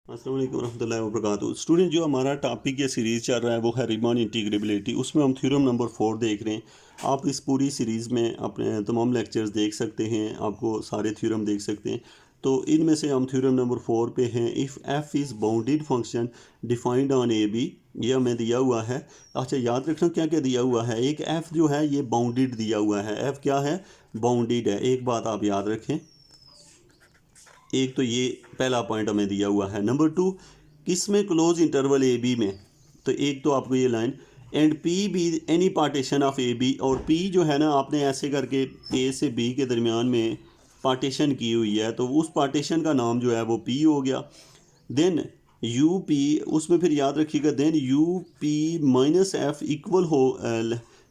अस्सलाम वालेकुम रहमतुल्लाहि व बरकातुहू। स्टूडेंट, जो हमारा टॉपिक या सीरीज़ चल रहा है वो है रीमान इंटीग्रेबिलिटी। उसमें हम थ्योरम नंबर 4 देख रहे हैं। आप इस पूरी सीरीज़ में अपने तमाम लेक्चर्स देख सकते हैं, आपको सारे थ्योरम देख सकते हैं। तो इनमें से हम थ्योरम नंबर 4 पे हैं। If F is bounded function defined on A B, ये हमें दिया हुआ है। अच्छा, याद रखना क्या क्या दिया हुआ है। एक एफ़ जो है ये बाउंडेड दिया हुआ है। एफ़ क्या है? बाउंडेड है। एक बात आप याद रखें, एक तो ये पहला पॉइंट हमें दिया हुआ है। नंबर 2, किस में क्लोज इंटरवल ए बी में, तो एक तो आपको ये line and P be any partition of A B, और पी जो है ना आपने ऐसे करके ए से बी के दरमियान में पार्टीशन की हुई है, तो उस पार्टीशन का नाम जो है वो पी हो गया। देन यू पी, उसमें फिर याद रखिएगा, then U P minus F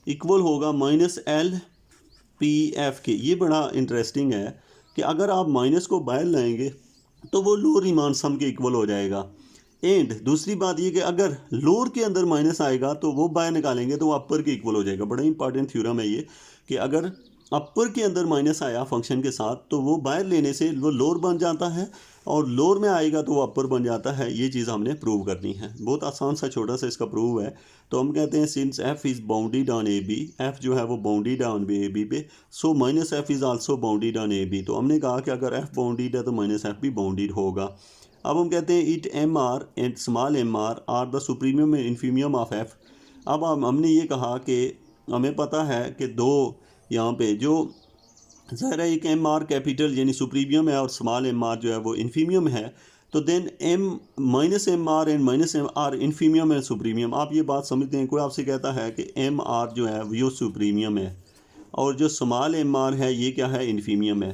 equal होगा माइनस एल पी एफ के। ये बड़ा इंटरेस्टिंग है कि अगर आप माइनस को बाहर लाएंगे तो वो लोअर रीमान सम के इक्वल हो जाएगा। एंड दूसरी बात ये कि अगर लोअर के अंदर माइनस आएगा तो वो बाहर निकालेंगे तो वो अपर के इक्वल हो जाएगा। बड़ा इंपॉर्टेंट थ्योरम है ये कि अगर अपर के अंदर माइनस आया फंक्शन के साथ तो वो बाहर लेने से वो लोअर बन जाता है, और लोअर में आएगा तो वो अपर बन जाता है। ये चीज़ हमने प्रूव करनी है। बहुत आसान सा छोटा सा इसका प्रूव है। तो हम कहते हैं since F is bounded on A B, F जो है वो बाउंडेड है ऑन ए बी पे, so minus F is also bounded on A B. तो हमने कहा कि अगर एफ बाउंडेड है तो माइनस एफ भी बाउंडेड होगा। अब हम कहते हैं it M R and small M R the supremum and infimum of F. अब हमने ये कहा कि हमें पता है कि दो यहाँ पे जो ज़ाहिर है एक एम आर कैपिटल यानी सुप्रीमियम है और स्मॉल एम आर जो है वो इन्फीमियम है। तो then M minus M R and minus M R infimum and supremum. आप ये बात समझते हैं, कोई आपसे कहता है कि एम आर जो है वो सुप्रीमियम है और जो स्मॉल एम आर है ये क्या है? इन्फीमियम है।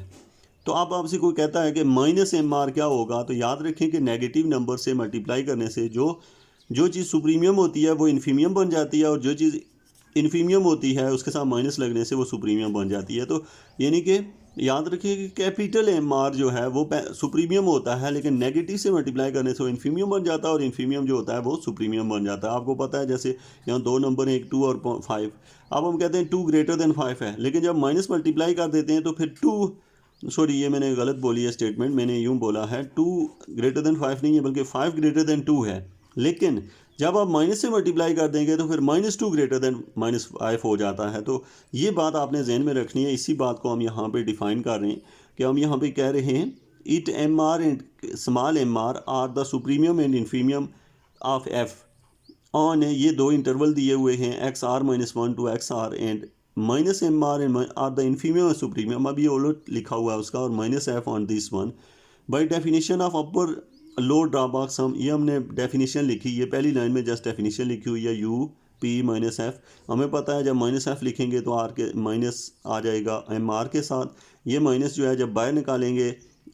तो अब आपसे कोई कहता है कि माइनस एम आर क्या होगा, तो याद रखें कि नेगेटिव नंबर से मल्टीप्लाई करने से जो चीज़ सुप्रीमियम होती है वो इन्फीमियम बन जाती है, और जो चीज़ इन्फीमियम होती है उसके साथ माइनस लगने से वो सुप्रीमियम बन जाती है। तो यानी कि याद रखिए कि कैपिटल एम आर जो है वो सुप्रीमियम होता है, लेकिन नेगेटिव से मल्टीप्लाई करने से वो इन्फीमियम बन जाता है, और इन्फीमियम जो होता है वो सुप्रीमियम बन जाता है। आपको पता है जैसे यहाँ दो नंबर हैं, एक 2 और 5। अब हम कहते हैं 2 ग्रेटर देन 5 है, लेकिन जब माइनस मल्टीप्लाई कर देते हैं तो फिर 2, सॉरी ये मैंने गलत बोली है स्टेटमेंट, मैंने यूँ बोला है 2 ग्रेटर देन 5 नहीं है बल्कि 5 ग्रेटर देन 2 है। लेकिन जब आप माइनस से मल्टीप्लाई कर देंगे तो फिर -2 ग्रेटर देन -5 हो जाता है। तो ये बात आपने जहन में रखनी है। इसी बात को हम यहाँ पे डिफ़ाइन कर रहे हैं कि हम यहाँ पे कह रहे हैं it M R and small M R the supremum and infimum of F on, ये दो इंटरवल दिए हुए हैं x r-1 to x r, and minus M R and R the infimum और सुप्रीमियम। अब ये उलट लिखा हुआ है उसका, और minus F on this one by definition of upper lower Darboux sum. ये हमने डेफिनेशन लिखी, ये पहली लाइन में जस्ट डेफिनेशन लिखी हुई है यू पी माइनस एफ। हमें पता है जब माइनस एफ लिखेंगे तो आर के माइनस आ जाएगा एम आर के साथ। ये माइनस जो है जब बाहर निकालेंगे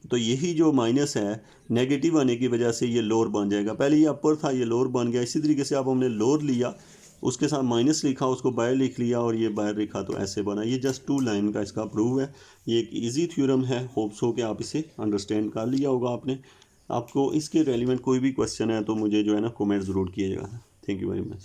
तो यही जो माइनस है नेगेटिव आने की वजह से ये लोअर बन जाएगा। पहले ये अपर था, ये लोअर बन गया। इसी तरीके से अब हमने लोअर लिया, उसके साथ माइनस लिखा, उसको बाहर लिख लिया, और ये बाहर लिखा तो ऐसे बना। ये जस्ट 2 लाइन का इसका प्रूव है। ये एक इजी थ्योरम है। होप्स हो कि आप इसे अंडरस्टैंड कर लिया होगा आपने। आपको इसके रेलिवेंट कोई भी क्वेश्चन है तो मुझे जो है ना कमेंट ज़रूर कीजिएगा। Thank you very much.